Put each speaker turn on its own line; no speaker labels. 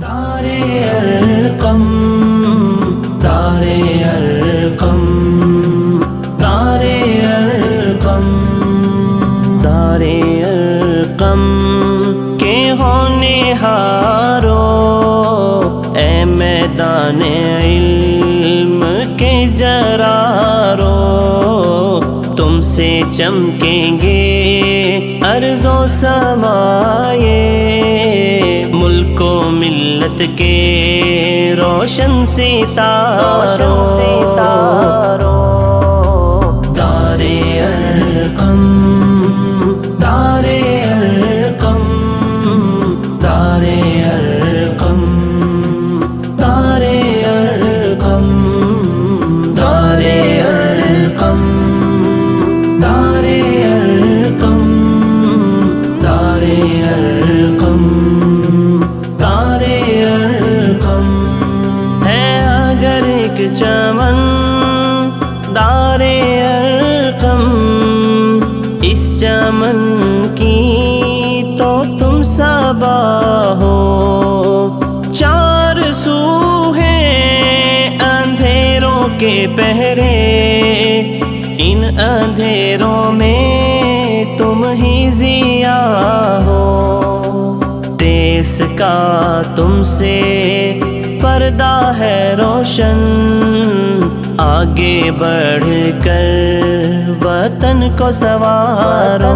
دارِ ارقم، دارِ ارقم، دارِ ارقم، دارِ ارقم کے ہونہارو، اے میدان علم کے جرارو، تم سے چمکیں گے ارض و سمائے، ملک و ملت کے روشن ستاروں، دارِ ارقم، دارِ ارقم، دارِ ارقم، دارِ ارقم، دارِ ارقم، دارِ ارقم، دارِ ارقم، دارِ ارقم ہے اگر ایک چمن، دارِ ارقم اس چمن کی تو تم صبا ہو، چار سو ہیں اندھیروں کے پہرے، ان اندھیروں میں تم ہی ضیاء ہو، دیس کا تم سے پردہ ہے روشن، آگے بڑھ کر وطن کو سنوارو،